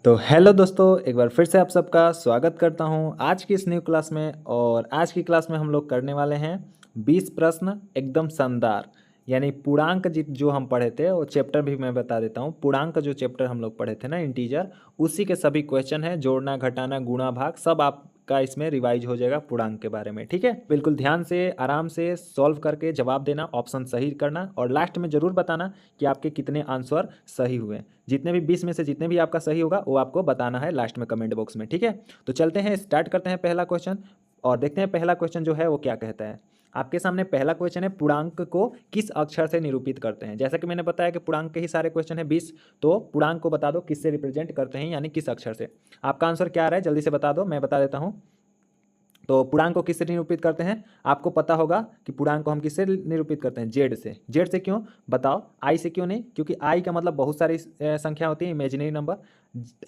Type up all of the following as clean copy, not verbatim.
तो हेलो दोस्तों, एक बार फिर से आप सबका स्वागत करता हूं आज की इस न्यू क्लास में। और आज की क्लास में हम लोग करने वाले हैं 20 प्रश्न एकदम शानदार। यानी पूर्णांक जो हम पढ़े थे वो चैप्टर भी मैं बता देता हूं। पूर्णांक जो चैप्टर हम लोग पढ़े थे ना, इंटीजर, उसी के सभी क्वेश्चन है। जोड़ना, घटाना, गुणा, भाग सब आपका इसमें रिवाइज हो जाएगा पूर्णांक के बारे में। ठीक है, बिल्कुल ध्यान से आराम से सॉल्व करके जवाब देना, ऑप्शन सही करना और लास्ट में ज़रूर बताना कि आपके कितने आंसर सही हुए। जितने भी 20 में से जितने भी आपका सही होगा वो आपको बताना है लास्ट में कमेंट बॉक्स में। ठीक है, तो चलते हैं, स्टार्ट करते हैं पहला क्वेश्चन और देखते हैं पहला क्वेश्चन जो है वो क्या कहता है। आपके सामने पहला क्वेश्चन है, पूर्णांक को किस अक्षर से निरूपित करते हैं। जैसा कि मैंने बताया कि पूर्णांक के ही सारे क्वेश्चन है 20, तो पूर्णांक को बता दो किससे रिप्रेजेंट करते हैं, यानी किस अक्षर से। आपका आंसर क्या आ रहा है जल्दी से बता दो, मैं बता देता हूँ। तो पूर्णांक को किससे निरूपित करते हैं, आपको पता होगा कि पूर्णांक को हम किससे निरूपित करते हैं, जेड से। जेड से क्यों बताओ, आई से क्यों नहीं? क्योंकि आई का मतलब बहुत सारी संख्या होती है, इमेजिनरी नंबर।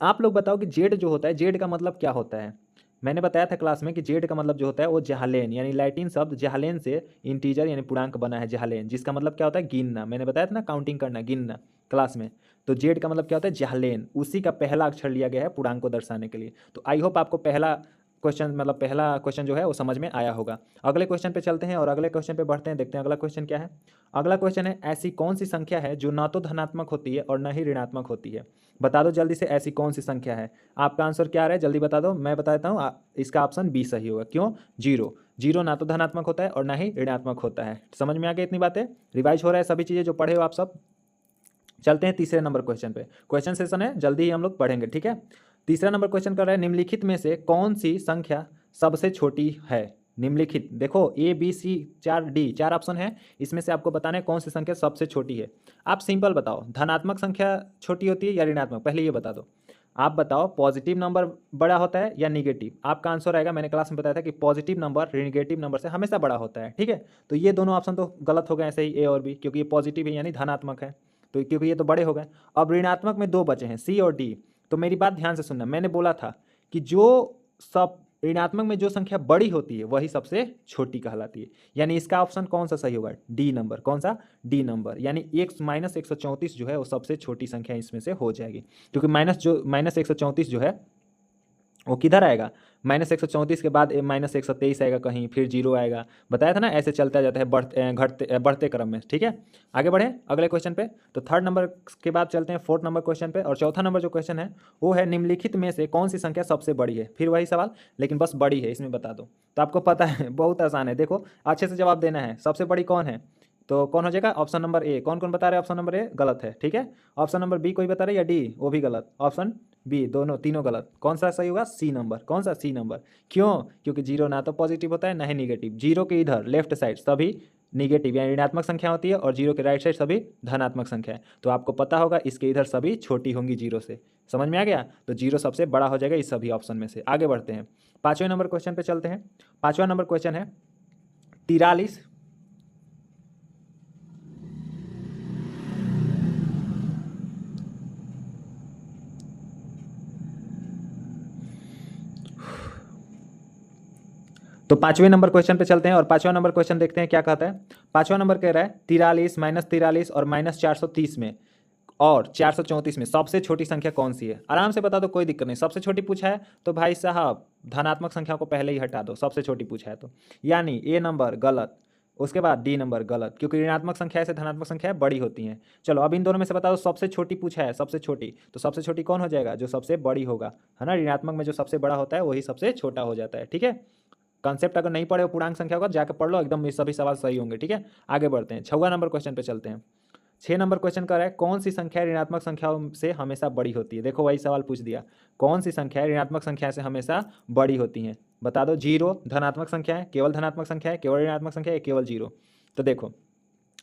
आप लोग बताओ कि जेड जो होता है, जेड का मतलब क्या होता है। मैंने बताया था क्लास में कि जेड का मतलब जो होता है वो जहालेन, यानी लैटिन शब्द जहालेन से इंटीजर यानी पूर्णांक बना है, जहालेन, जिसका मतलब क्या होता है, गिनना। मैंने बताया था ना, काउंटिंग करना, गिनना क्लास में। तो जेड का मतलब क्या होता है, जहालेन, उसी का पहला अक्षर लिया गया है पूर्णांक को दर्शाने के लिए। तो आई होप आपको पहला क्वेश्चन जो है वो समझ में आया होगा। अगले क्वेश्चन पे चलते हैं और अगले क्वेश्चन पे बढ़ते हैं, देखते हैं अगला क्वेश्चन क्या है। अगला क्वेश्चन है, ऐसी कौन सी संख्या है जो ना तो धनात्मक होती है और न ही ऋणात्मक होती है। बता दो जल्दी से, ऐसी कौन सी संख्या है। आपका आंसर क्या आ रहा है जल्दी बता दो, मैं बता देता हूँ। इसका ऑप्शन बी सही होगा। क्यों? जीरो। जीरो ना तो धनात्मक होता है और ना ही ऋणात्मक होता है। समझ में आ गया इतनी बातें? रिवाइज हो रहा है सभी चीज़ें जो पढ़े हो आप सब। चलते हैं तीसरे नंबर क्वेश्चन पे। क्वेश्चन सेशन है, जल्दी ही हम लोग पढ़ेंगे। ठीक है, तीसरा नंबर क्वेश्चन कर रहा है, निम्नलिखित में से कौन सी संख्या सबसे छोटी है। निम्नलिखित देखो, ए बी सी, चार ऑप्शन है, इसमें से आपको बताना है कौन सी संख्या सबसे छोटी है। आप सिंपल बताओ, धनात्मक संख्या छोटी होती है या ऋणात्मक, पहले ये बता दो। आप बताओ, पॉजिटिव नंबर बड़ा होता है या निगेटिव। आपका आंसर आएगा, मैंने क्लास में बताया था कि पॉजिटिव नंबर निगेटिव नंबर से हमेशा बड़ा होता है। ठीक है, तो ये दोनों ऑप्शन तो गलत हो गए ऐसे ही, ए और बी, क्योंकि ये पॉजिटिव है यानी धनात्मक है, तो क्योंकि ये तो बड़े हो गए। अब ऋणात्मक में दो बचे हैं, सी और डी। तो मेरी बात ध्यान से सुनना, मैंने बोला था कि जो सब ऋणात्मक में जो संख्या बड़ी होती है वही सबसे छोटी कहलाती है। यानी इसका ऑप्शन कौन सा सही होगा, डी नंबर। कौन सा? डी नंबर, यानी -134 जो है वो सबसे छोटी संख्या इसमें से हो जाएगी। क्योंकि -134 जो है वो किधर आएगा, -134 के बाद -123 आएगा कहीं, फिर जीरो आएगा। बताया था ना, ऐसे चलता जाता है बढ़ते क्रम में। ठीक है, आगे बढ़े अगले क्वेश्चन पे। तो थर्ड नंबर के बाद चलते हैं फोर्थ नंबर क्वेश्चन पे। और चौथा नंबर जो क्वेश्चन है वो है, निम्नलिखित में से कौन सी संख्या सबसे बड़ी है। फिर वही सवाल, लेकिन बस बड़ी है इसमें बता दो। तो आपको पता है, बहुत आसान है, देखो अच्छे से जवाब देना है। सबसे बड़ी कौन है, तो कौन हो जाएगा, ऑप्शन नंबर ए। कौन कौन बता रहे हैं ऑप्शन नंबर ए गलत है। ठीक है, ऑप्शन नंबर बी कोई बता रहे हैं, या डी वो भी गलत। ऑप्शन बी, दोनों तीनों गलत। कौन सा सही होगा, सी नंबर। कौन सा? C number. क्यों? क्योंकि जीरो ना तो पॉजिटिव होता है ना ही निगेटिव। जीरो के इधर लेफ्ट साइड सभी निगेटिव यानी ऋणात्मक संख्या होती है और जीरो के राइट साइड सभी धनात्मक संख्या है। तो आपको पता होगा इसके इधर सभी छोटी होंगी जीरो से। समझ में आ गया? तो जीरो सबसे बड़ा हो जाएगा इस सभी ऑप्शन में से। आगे बढ़ते हैं, पाँचवें नंबर क्वेश्चन पे चलते हैं। पाँचवा नंबर क्वेश्चन है, 43। तो पांचवें नंबर क्वेश्चन पे चलते हैं और पांचवा नंबर क्वेश्चन देखते हैं क्या कहता है। पांचवा नंबर कह रहा है, 43, -43 और -430 में और 434 में सबसे छोटी संख्या कौन सी है। आराम से बता दो, कोई दिक्कत नहीं। सबसे छोटी पूछा है तो भाई साहब धनात्मक संख्या को पहले ही हटा दो, सबसे छोटी पूछा है तो। यानी ए नंबर गलत, उसके बाद डी नंबर गलत, क्योंकि ऋणात्मक संख्या से धनात्मक संख्या बड़ी होती हैं। चलो अब इन दोनों में से बता दो, सबसे छोटी पूछा है, सबसे छोटी, तो सबसे छोटी कौन हो जाएगा, जो सबसे बड़ी होगा, है ना। ऋणात्मक में जो सबसे बड़ा होता है वही सबसे छोटा हो जाता है। ठीक है, कॉन्सेप्ट अगर नहीं पढ़े हो पूर्णांक संख्या का, जाकर पढ़ लो, एकदम ये सभी सवाल सही होंगे। ठीक है, आगे बढ़ते हैं, छठवां नंबर क्वेश्चन पे चलते हैं। 6 नंबर क्वेश्चन कर रहा है, कौन सी संख्या ऋणात्मक संख्याओं से हमेशा बड़ी होती है। देखो वही सवाल पूछ दिया, कौन सी संख्या ऋणात्मक संख्या से हमेशा बड़ी होती हैं। बता दो, जीरो धनात्मक संख्या है, केवल धनात्मक संख्या है, केवल ऋणात्मक संख्या है, केवल जीरो। तो देखो,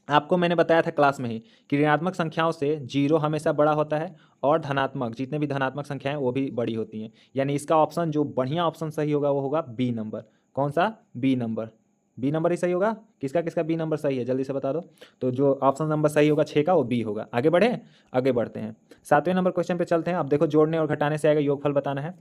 आपको मैंने बताया था क्लास में ही कि ऋणात्मक संख्याओं से जीरो हमेशा बड़ा होता है और धनात्मक जितने भी धनात्मक संख्याएं वो भी बड़ी होती हैं। यानी इसका ऑप्शन जो बढ़िया ऑप्शन सही होगा वो होगा बी नंबर। कौन सा? B number. बी नंबर ही सही होगा। किसका किसका बी नंबर सही है जल्दी से बता दो। तो जो ऑप्शन नंबर सही होगा 6 का, वो बी होगा। आगे बढ़े, आगे बढ़ते हैं, 7वें नंबर क्वेश्चन पे चलते हैं। अब देखो, जोड़ने और घटाने से आएगा, योगफल बताना है।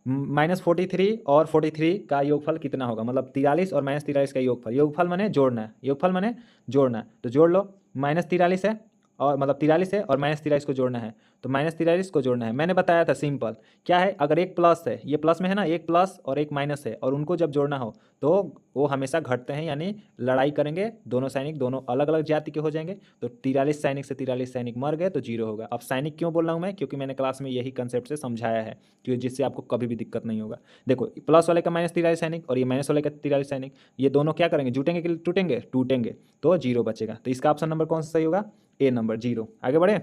-43 और 43 का योगफल कितना होगा, मतलब 43 और -43 का योगफल। योगफल माने जोड़ना है, योगफल माने जोड़ना है। तो जोड़ लो, -43 है और मतलब 43 है और -43 को जोड़ना है, तो -43 को जोड़ना है। मैंने बताया था सिंपल, क्या है, अगर एक प्लस है, ये प्लस में है ना, एक प्लस और एक माइनस है और उनको जब जोड़ना हो तो वो हमेशा घटते हैं, यानी लड़ाई करेंगे, दोनों सैनिक दोनों अलग अलग जाति के हो जाएंगे। तो 43 सैनिक से 43 सैनिक मर गए तो 0 होगा। अब सैनिक क्यों बोल रहा हूँ मैं, क्योंकि मैंने क्लास में यही कंसेप्ट से समझाया है, कि जिससे आपको कभी भी दिक्कत नहीं होगा। देखो, प्लस वाले का -43 सैनिक और ये माइनस वाले का 43 सैनिक, ये दोनों क्या करेंगे, जुटेंगे कि टूटेंगे, टूटेंगे, तो 0 बचेगा। तो इसका ऑप्शन नंबर कौन सा सही होगा, ए नंबर 0। आगे बढ़े,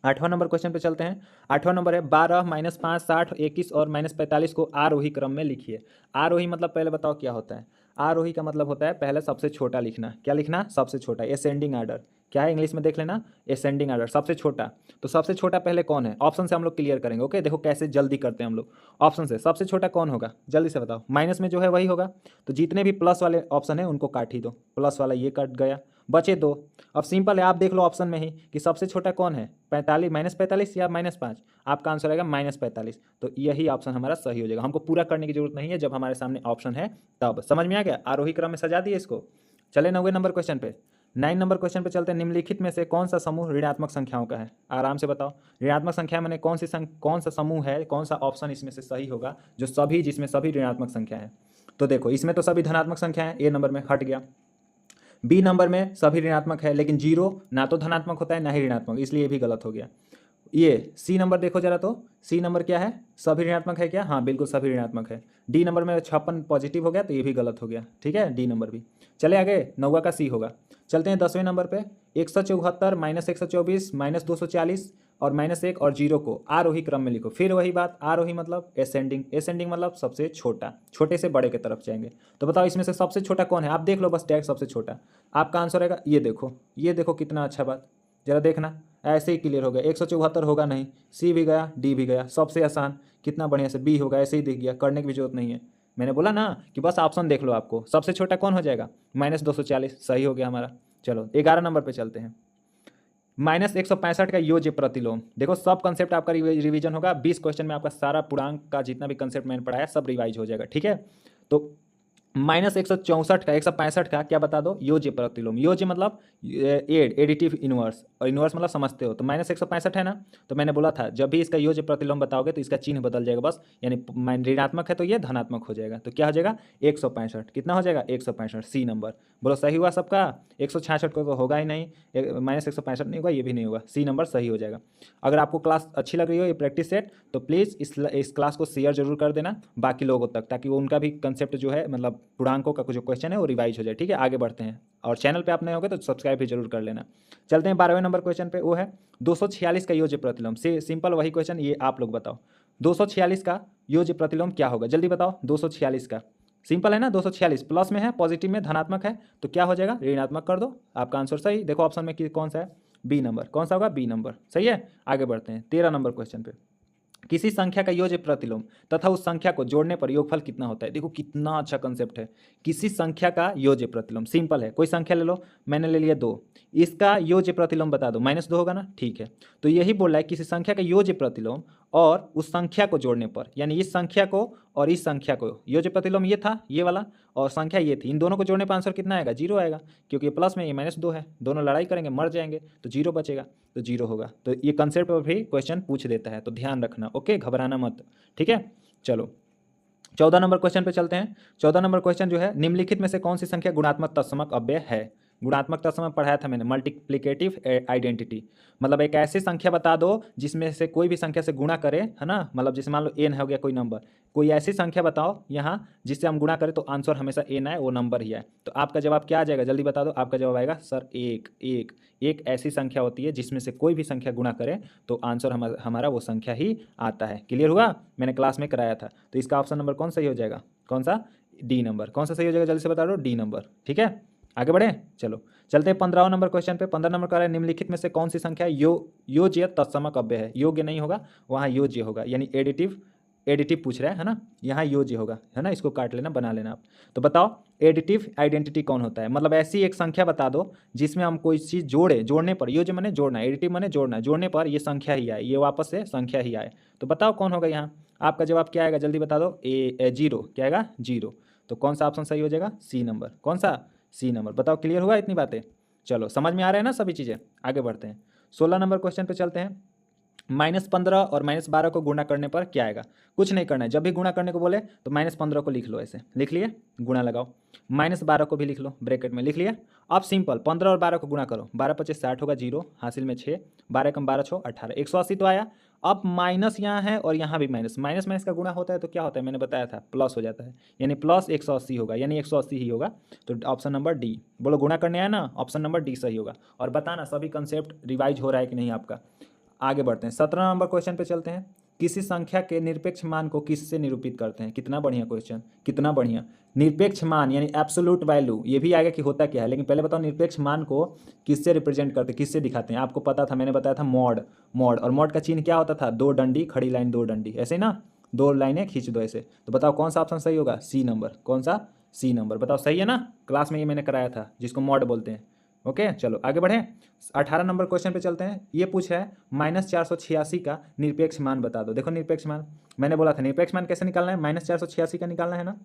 8वां नंबर क्वेश्चन पे चलते हैं। 8वां नंबर है 12 -5 60 21 और -45 को आरोही क्रम में लिखिए। आरोही मतलब पहले बताओ क्या होता है। आरोही का मतलब होता है पहले सबसे छोटा लिखना। क्या लिखना, सबसे छोटा, असेंडिंग आर्डर। क्या है इंग्लिश में देख लेना, असेंडिंग आर्डर, सबसे छोटा। तो सबसे छोटा पहले कौन है, ऑप्शन से हम लोग क्लियर करेंगे। ओके, देखो कैसे जल्दी करते हैं हम लोग। ऑप्शन से सबसे छोटा कौन होगा, जल्दी से बताओ। माइनस में जो है वही होगा, तो जितने भी प्लस वाले ऑप्शन है उनको काट ही दो। प्लस वाला ये कट गया, बचे 2। अब सिंपल है, आप देख लो ऑप्शन में ही कि सबसे छोटा कौन है, 45 -45 या -5। आपका आंसर आएगा -45। तो यही ऑप्शन हमारा सही हो जाएगा। हमको पूरा करने की जरूरत नहीं है, जब हमारे सामने ऑप्शन है तब। समझ में आ गया, आरोही क्रम में सजा दिए इसको। चले 9वें नंबर क्वेश्चन पे। 9 नंबर क्वेश्चन पे चलते हैं। निम्नलिखित में से कौन सा समूह ऋणात्मक संख्याओं का है, आराम से बताओ। ऋणात्मक संख्या मैंने कौन सा समूह है, कौन सा ऑप्शन इसमें से सही होगा, जो सभी, जिसमें सभी ऋणात्मक संख्या है। तो देखो, इसमें तो सभी धनात्मक संख्या है, ए नंबर में हट गया। बी नंबर में सभी ऋणात्मक है, लेकिन 0 ना तो धनात्मक होता है ना ही ऋणात्मक, इसलिए ये भी गलत हो गया। ये सी नंबर देखो जरा, तो सी नंबर क्या है, सभी ऋणात्मक है क्या, हाँ बिल्कुल सभी ऋणात्मक है। डी नंबर में 56 पॉजिटिव हो गया, तो ये भी गलत हो गया। ठीक है, डी नंबर भी। चले आगे, 9वां का सी होगा। चलते हैं 10वें नंबर पे। 174 -124 -240 और -1 और 0 को आरोही क्रम में लिखो। फिर वही बात, आरोही मतलब असेंडिंग, असेंडिंग मतलब सबसे छोटा, छोटे से बड़े की तरफ जाएंगे। तो बताओ इसमें से सबसे छोटा कौन है, आप देख लो बस डायरेक्ट सबसे छोटा। आपका आंसर आएगा, ये देखो, ये देखो कितना अच्छा बात, जरा देखना, ऐसे ही क्लियर हो गया। 174 होगा नहीं, सी भी गया, डी भी गया, सबसे आसान, कितना बढ़िया से बी होगा, ऐसे ही दिख गया, करने की भी जरूरत नहीं है। मैंने बोला ना कि बस ऑप्शन देख लो, आपको सबसे छोटा कौन हो जाएगा, -240, सही हो गया हमारा। चलो 11 नंबर पे चलते हैं। -165 का योज्य प्रतिलोम। देखो सब कंसेप्ट आपका रिवीजन होगा, 20 क्वेश्चन में आपका सारा पूर्णांक का जितना भी कंसेप्ट मैंने पढ़ाया सब रिवाइज हो जाएगा। ठीक है, तो -164 का 165 का क्या बता दो, योज्य प्रतिलोम। योज्य मतलब एडिटिव इनवर्स, और इनवर्स मतलब समझते हो। तो -165 है ना, तो मैंने बोला था जब भी इसका योज्य प्रतिलोम बताओगे तो इसका चिन्ह बदल जाएगा बस, यानी ऋणात्मक है तो ये धनात्मक हो जाएगा। तो क्या हो जाएगा, 165। कितना हो जाएगा, 165, सी नंबर। बोलो सही हुआ सबका, 166 को तो होगा ही नहीं, -165 नहीं होगा, ये भी नहीं होगा, सी नंबर सही हो जाएगा। अगर आपको क्लास अच्छी लग रही हो, ये प्रैक्टिस सेट, तो प्लीज़ इस क्लास को शेयर जरूर कर देना बाकी लोगों तक, ताकि वो उनका भी कंसेप्ट जो है, मतलब पूर्णांकों का जो क्वेश्चन है वो रिवाइज हो जाए। ठीक है, आगे बढ़ते हैं, और चैनल पे आप नए होगे तो सब्सक्राइब भी जरूर कर लेना। चलते हैं 12वें नंबर क्वेश्चन पे, वो है 246 का योज्य प्रतिलोम। से सिंपल वही क्वेश्चन, ये आप लोग बताओ 246 का योज्य प्रतिलोम क्या होगा, जल्दी बताओ। 246 का सिंपल है ना, 246 प्लस में है, पॉजिटिव में, धनात्मक है, तो क्या हो जाएगा, ऋणात्मक कर दो। आपका आंसर सही, देखो ऑप्शन में कौन सा है, बी नंबर। कौन सा होगा, बी नंबर, सही है। आगे बढ़ते हैं 13 नंबर क्वेश्चन पे। किसी संख्या का योज्य प्रतिलोम तथा उस संख्या को जोड़ने पर योगफल कितना होता है। देखो कितना अच्छा कंसेप्ट है, किसी संख्या का योज्य प्रतिलोम। सिंपल है, कोई संख्या ले लो, मैंने ले लिया 2, इसका योज्य प्रतिलोम बता दो, -2 होगा ना, ठीक है। तो यही बोल रहा है किसी संख्या का योज्य प्रतिलोम और उस संख्या को जोड़ने पर, यानी इस संख्या को और इस संख्या को, योज्य प्रतिलोम ये था, ये वाला, और संख्या ये थी, इन दोनों को जोड़ने पर आंसर कितना आएगा, 0 आएगा, क्योंकि प्लस में ये -2 है, दोनों लड़ाई करेंगे मर जाएंगे, तो 0 बचेगा, तो 0 होगा। तो ये कंसेप्ट पर भी क्वेश्चन पूछ देता है, तो ध्यान रखना, ओके, घबराना मत। ठीक है, चलो 14 नंबर क्वेश्चन पे चलते हैं। 14 नंबर क्वेश्चन जो है, निम्नलिखित में से कौन सी संख्या गुणात्मक तत्समक अव्यय है। गुणात्मक तत्समक पढ़ाया था मैंने, मल्टीप्लिकेटिव आइडेंटिटी, मतलब एक ऐसी संख्या बता दो जिसमें से कोई भी संख्या से गुणा करे, है ना, मतलब जैसे मान लो एन हो गया कोई नंबर, कोई ऐसी संख्या बताओ यहाँ जिससे हम गुणा करें तो आंसर हमेशा एन आए, वो नंबर ही आए। तो आपका जवाब क्या आ जाएगा, जल्दी बता दो। आपका जवाब आएगा सर एक ऐसी संख्या होती है जिसमें से कोई भी संख्या गुणा करे तो आंसर हमारा वो संख्या ही आता है। क्लियर हुआ, मैंने क्लास में कराया था। तो इसका ऑप्शन नंबर कौन सही हो जाएगा, कौन सा, डी नंबर। कौन सा सही हो जाएगा, जल्दी से बता दो, डी नंबर। ठीक है, आगे बढ़े, चलो चलते हैं 15 नंबर क्वेश्चन पे। 15 नंबर का है, निम्नलिखित में से कौन सी संख्या योज्य तत्समक अव्यय है। योग्य नहीं होगा, वहाँ योज्य होगा, यानी एडिटिव पूछ रहा है ना, यहाँ योज्य होगा, है ना, इसको काट लेना, बना लेना आप। तो बताओ एडिटिव आइडेंटिटी कौन होता है, मतलब ऐसी एक संख्या बता दो जिसमें हम कोई चीज़ जोड़ने पर, योज्य माने जोड़ना, एडिटिव माने जोड़ना, जोड़ने पर ये संख्या ही आए, ये वापस से संख्या ही आए। तो बताओ कौन होगा यहाँ, आपका जवाब क्या आएगा, जल्दी बता दो। 0, क्या आएगा, 0। तो कौन सा ऑप्शन सही हो जाएगा, सी नंबर। कौन सा, सी नंबर। बताओ क्लियर हुआ इतनी बातें, चलो समझ में आ रहा है ना सभी चीज़ें। आगे बढ़ते हैं, 16 नंबर क्वेश्चन पे चलते हैं। -15 और -12 को गुणा करने पर क्या आएगा? कुछ नहीं करना है, जब भी गुणा करने को बोले तो -15 को लिख लो, ऐसे लिख लिए, गुणा लगाओ। -12 को भी लिख लो, ब्रैकेट में लिख लिया। अब सिंपल 15 और 12 को गुणा करो, 12 25 60 होगा, 0 हासिल में 6, 12 कम 12 6 18, 180 तो आया। अब माइनस यहाँ है और यहाँ भी माइनस, माइनस माइनस का गुणा होता है तो क्या होता है, मैंने बताया था, प्लस हो जाता है, यानी प्लस 180 होगा, यानी 180 ही होगा। तो ऑप्शन नंबर डी, बोलो गुणा करने आया ना, ऑप्शन नंबर डी सही होगा। और बताना सभी कंसेप्ट रिवाइज हो रहा है कि नहीं आपका। आगे बढ़ते हैं, 17 नंबर क्वेश्चन पे चलते हैं। किसी संख्या के निरपेक्ष मान को किससे निरूपित करते हैं? कितना बढ़िया क्वेश्चन, कितना बढ़िया। निरपेक्ष मान यानी एब्सोल्यूट वैल्यू, ये भी आएगा कि होता क्या है, लेकिन पहले बताओ निरपेक्ष मान को किससे रिप्रेजेंट करते हैं, किससे दिखाते हैं? आपको पता था, मैंने बताया था मॉड। मॉड, और मॉड का चिन्ह क्या होता था? 2 डंडी, खड़ी लाइन 2 डंडी, ऐसे ना, 2 लाइनें खींच दो ऐसे। तो बताओ कौन सा ऑप्शन सही होगा? C number. कौन सा? C number. बताओ सही है ना? क्लास में ये मैंने कराया था, जिसको मॉड बोलते हैं। ओके चलो आगे बढ़ें, 18 नंबर क्वेश्चन पे चलते हैं। ये पूछा है -486 का निरपेक्ष मान बता दो। देखो निरपेक्ष मान, मैंने बोला था निरपेक्ष मान कैसे निकालना है, -486 का निकालना है ना।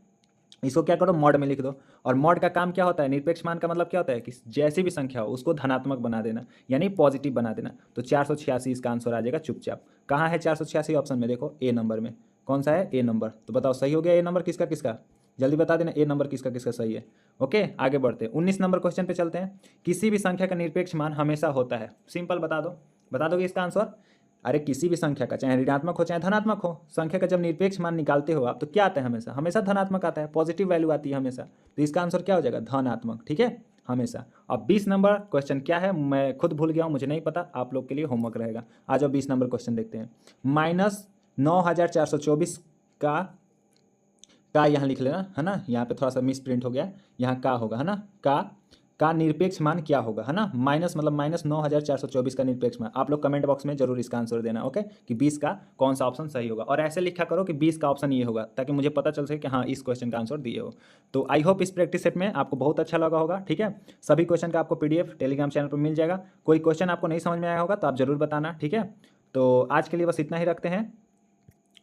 इसको क्या करो, मॉड में लिख दो। और मॉड का काम क्या होता है, निरपेक्ष मान का मतलब क्या होता है कि जैसी भी संख्या हो उसको धनात्मक बना देना, यानी पॉजिटिव बना देना। तो 486 इसका आंसर आ जाएगा चुपचाप। कहाँ है 486? ऑप्शन में देखो, ए नंबर में। कौन सा है? ए नंबर। तो बताओ सही हो गया ए नंबर किसका किसका? जल्दी बता देना ए नंबर किसका किसका सही है। ओके आगे बढ़ते हैं, 19 नंबर क्वेश्चन पे चलते हैं। किसी भी संख्या का निरपेक्ष मान हमेशा होता है, सिंपल बता दोगे इसका आंसर? अरे किसी भी संख्या का, चाहे ऋणात्मक हो चाहे धनात्मक हो, संख्या का जब निरपेक्ष मान निकालते हो आप तो क्या आता है? हमेशा हमेशा धनात्मक आता है, पॉजिटिव वैल्यू आती है हमेशा। तो इसका आंसर क्या हो जाएगा? धनात्मक। ठीक है, हमेशा। अब 20 नंबर क्वेश्चन क्या है, मैं खुद भूल गया हूँ, मुझे नहीं पता, आप लोग के लिए होमवर्क रहेगा। आ जाओ 20 नंबर क्वेश्चन देखते हैं। -9424 का यहाँ लिख लेना है ना, यहाँ पे थोड़ा सा मिस प्रिंट हो गया, यहाँ का होगा है ना, का निरपेक्ष मान क्या होगा है ना। माइनस मतलब -9424 का निरपेक्ष मान। आप लोग कमेंट बॉक्स में जरूर इसका आंसर देना, ओके, कि 20 का कौन सा ऑप्शन सही होगा। और ऐसे लिखा करो कि 20 का ऑप्शन ये होगा, ताकि मुझे पता चल सके कि हाँ इस क्वेश्चन का आंसर दिए हो। तो आई होप इस प्रैक्टिस सेट में आपको बहुत अच्छा लगा होगा। ठीक है, सभी क्वेश्चन का आपको PDF टेलीग्राम चैनल पर मिल जाएगा। कोई क्वेश्चन आपको नहीं समझ में आया होगा तो आप जरूर बताना। ठीक है, तो आज के लिए बस इतना ही रखते हैं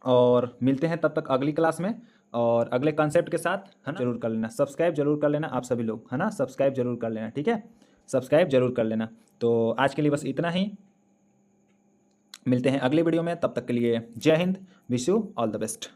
और मिलते हैं तब तक अगली क्लास में और अगले कॉन्सेप्ट के साथ, है ना। जरूर कर लेना, सब्सक्राइब जरूर कर लेना आप सभी लोग, है ना, सब्सक्राइब जरूर कर लेना। ठीक है, सब्सक्राइब जरूर कर लेना। तो आज के लिए बस इतना ही, मिलते हैं अगली वीडियो में, तब तक के लिए जय Hind, wish you all the best.